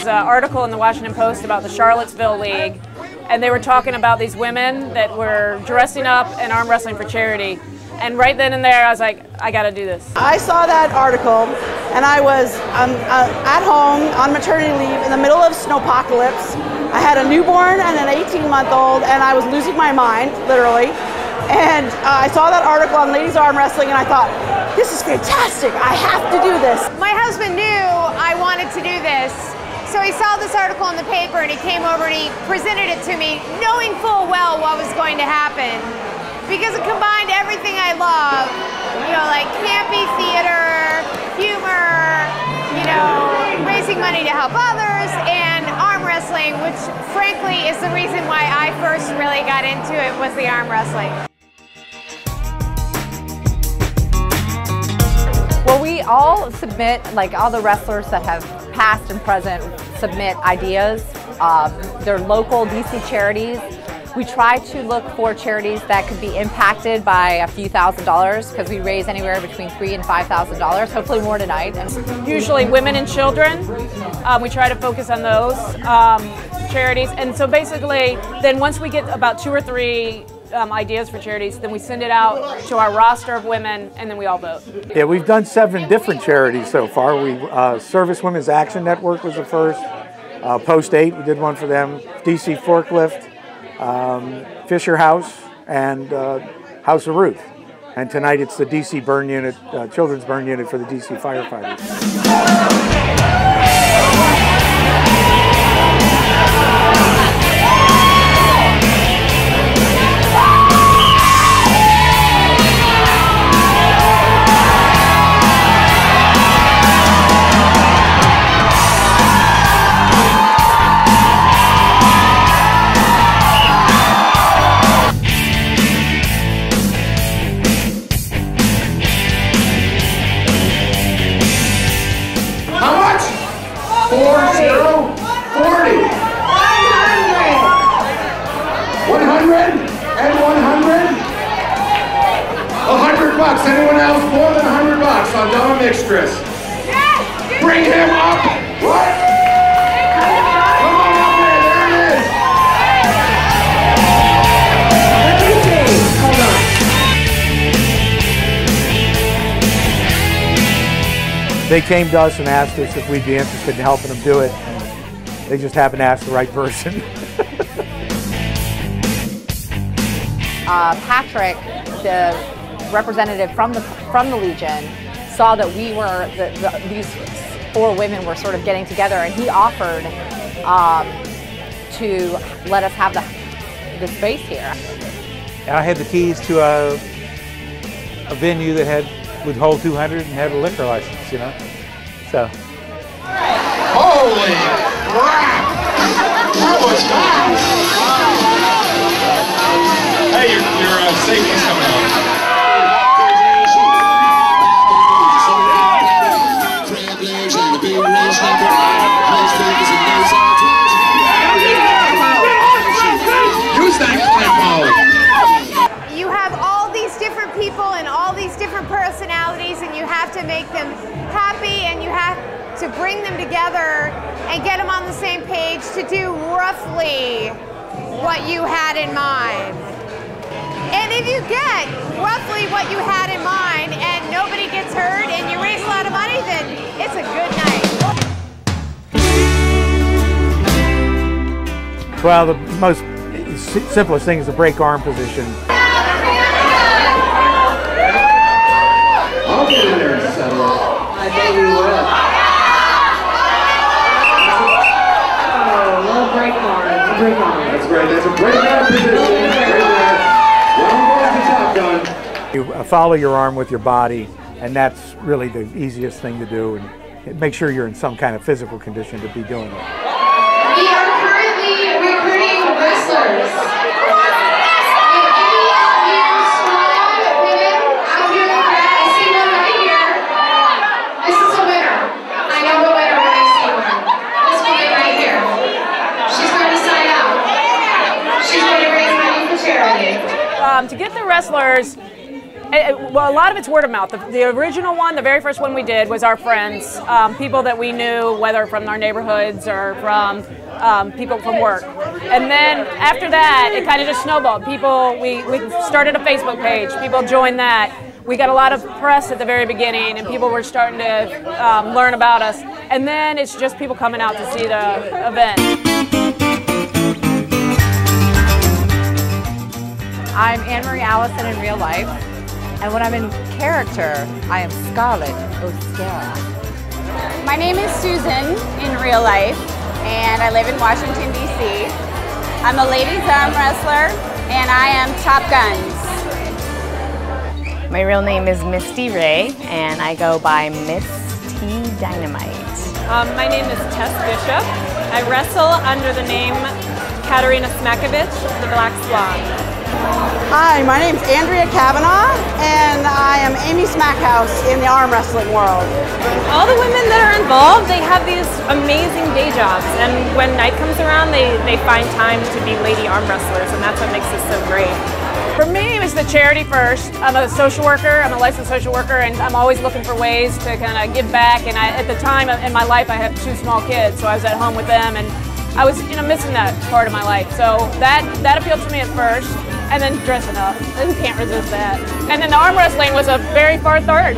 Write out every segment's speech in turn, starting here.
An article in the Washington Post about the Charlottesville League, and they were talking about these women that were dressing up and arm wrestling for charity. And right then and there, I was like, I got to do this. I saw that article, and I was at home on maternity leave in the middle of snowpocalypse. I had a newborn and an 18-month-old, and I was losing my mind, literally. And I saw that article on ladies arm wrestling, and I thought, this is fantastic. I have to do this. My husband knew I wanted to do this. So he saw this article in the paper and he came over and he presented it to me, knowing full well what was going to happen. Because it combined everything I love, you know, like campy theater, humor, you know, raising money to help others, and arm wrestling, which frankly is the reason why I first really got into it, was the arm wrestling. Well, we all submit, like all the wrestlers that have past and present submit ideas. They're local DC charities. We try to look for charities that could be impacted by a few $1,000s, because we raise anywhere between $3,000 and $5,000, hopefully more tonight. Usually women and children. We try to focus on those charities. And so basically, then once we get about 2 or 3 ideas for charities, then we send it out to our roster of women, and then we all vote. Yeah, we've done 7 different charities so far. Service Women's Action Network was the first. Post 8, we did one for them. DC Forklift, Fisher House, and House of Ruth. And tonight it's the DC Burn Unit, Children's Burn Unit for the DC firefighters. Anyone else more than $100 on Donna Mixtress? Yes! Bring him up! What? Come on up there, there it is! Hold on. They came to us and asked us if we'd be interested in helping them do it. And they just happened to ask the right person. Patrick, the representative from the Legion, saw that we were these 4 women were sort of getting together, and he offered to let us have the space here. I had the keys to a venue that would hold 200 and had a liquor license, you know. So. Holy crap! That was fast. Hey, your safety's coming out. You have all these different people and all these different personalities, and you have to make them happy, and you have to bring them together and get them on the same page to do roughly what you had in mind. And if you get roughly what you had in mind and nobody gets hurt and you raise a lot of money, then it's a good night. Well, the most simplest thing is the break arm position. I'll get in there and settle it. I bet you will. Oh, little break arm. Break arm. That's great. That's a break arm position. Right there. You follow your arm with your body, And that's really the easiest thing to do, and make sure you're in some kind of physical condition to be doing it. We are currently recruiting wrestlers. If any of you strong women out here in the crowd, I see one right here. This is a winner. I know a winner when I see one. This woman right here. She's going to sign up. She's going to raise money for charity. To get the wrestlers, well, a lot of it's word of mouth. The original one, the very first one we did, was our friends, people that we knew, whether from our neighborhoods or from people from work. And then after that, it kind of just snowballed. People, we started a Facebook page. People joined that. We got a lot of press at the very beginning, and people were starting to learn about us. And then it's just people coming out to see the event. I'm Anne-Marie Allison in real life, and when I'm in character, I am Scarlett O'Scara. My name is Susan in real life, and I live in Washington, D.C. I'm a ladies arm wrestler, and I am Top Guns. My real name is Misty Ray, and I go by Miss T Dynamite. My name is Tess Bishop. I wrestle under the name Katarina Smakovich, the Black Swan. Hi, my name's Andrea Kavanaugh, and I am Amy Smackhouse in the arm wrestling world. All the women that are involved, they have these amazing day jobs, and when night comes around, they find time to be lady arm wrestlers, and that's what makes this so great. For me, it was the charity first. I'm a social worker, I'm a licensed social worker, and I'm always looking for ways to kind of give back. And at the time in my life, I have 2 small kids, so I was at home with them, and I was missing that part of my life. So that appealed to me at first. And then dressing up, who can't resist that? And then the arm wrestling was a very far third.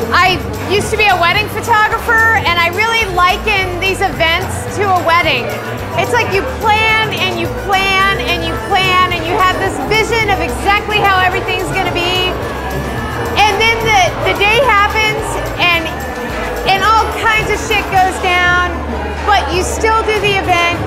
I used to be a wedding photographer, and I really liken these events to a wedding. It's like you plan and you plan and you plan, and you have this vision of exactly how everything's gonna be. And then the day happens, and all kinds of shit goes down, but you still do the event,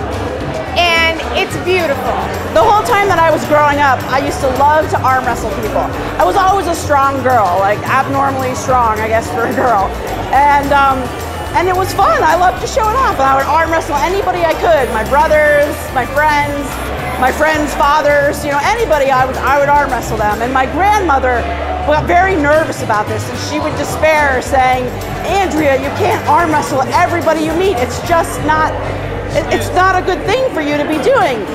and it's beautiful. The whole time that I was growing up, I used to love to arm wrestle people. I was always a strong girl, like abnormally strong, I guess, for a girl. And it was fun. I loved to show it off. And I would arm wrestle anybody I could. My brothers, my friends' fathers, anybody, I would arm wrestle them. And my grandmother got very nervous about this, and she would despair, saying, Andrea, you can't arm wrestle everybody you meet. It's just not, it's not a good thing for you to be doing.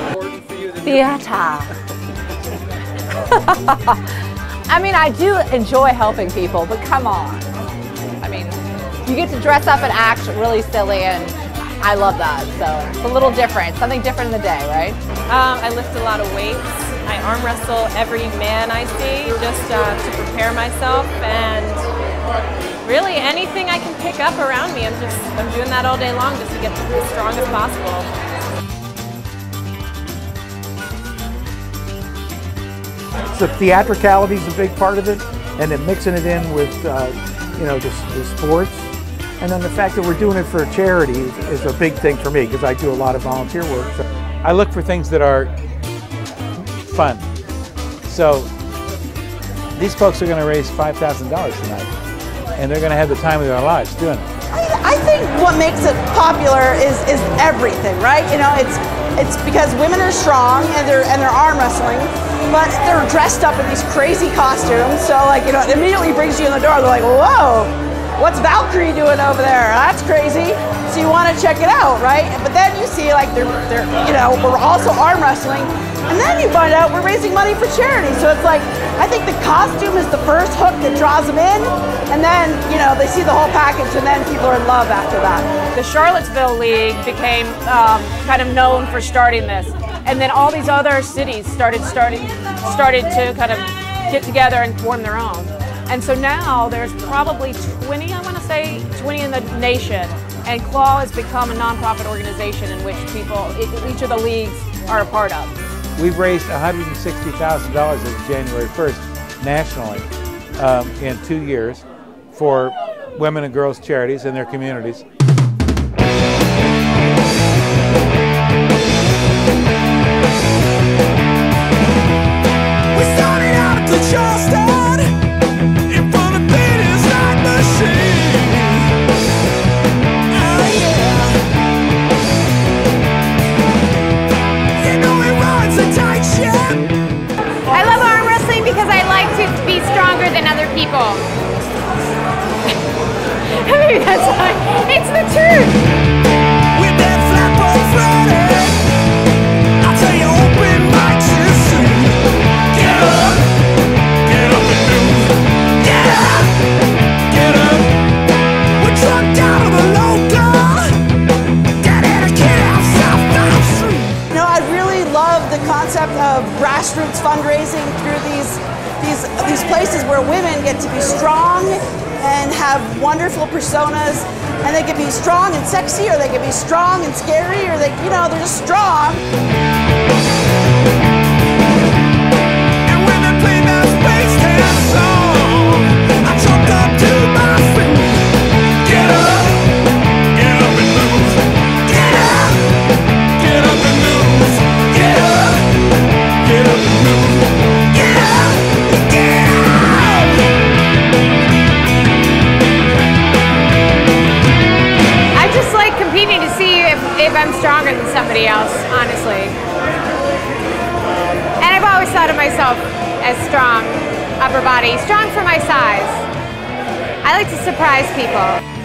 Theater. I mean, I do enjoy helping people, but come on. I mean, you get to dress up and act really silly, and I love that. So it's a little different, something different in the day, right? I lift a lot of weights. I arm wrestle every man I see just to prepare myself, and really anything I can pick up around me. I'm doing that all day long just to get as strong as possible. So theatricality is a big part of it, and then mixing it in with the sports, and then the fact that we're doing it for a charity is a big thing for me, because I do a lot of volunteer work. So I look for things that are fun. So these folks are going to raise $5,000 tonight, and they're going to have the time of their lives doing it. I think what makes it popular is everything, right? It's because women are strong and they're arm wrestling, but they're dressed up in these crazy costumes. So it immediately brings you in the door. They're like, whoa, what's Valkyrie doing over there? That's crazy. So you want to check it out, right? But then you see we're also arm wrestling, and then you find out we're raising money for charity. So it's like, I think the costume is the first hook that draws them in, and then they see the whole package, and then people are in love after that. The Charlottesville League became kind of known for starting this, and then all these other cities started to kind of get together and form their own. And so now there's probably 20, I want to say 20 in the nation, and CLAW has become a nonprofit organization in which each of the leagues are a part of. We've raised $160,000 as of January 1st nationally in 2 years for women and girls charities in their communities. We started out at the Charleston. be stronger than other people. I mean, that's like, it's the truth. With that flap on Friday, I'll tell you open mics is soon. Get up and move. Get up. We're trucked down to the local. Daddy had a kid outside 5th Street. You know, I really love the concept of grassroots fundraising through these places where women get to be strong and have wonderful personas, and they can be strong and sexy, or they can be strong and scary, or they're just strong. And when they play that Space Town song, I jumped up to my feet. Get up and move. Get up and move. Get up and move. Get up. Competing to see if I'm stronger than somebody else, honestly. And I've always thought of myself as strong, upper body, strong for my size. I like to surprise people.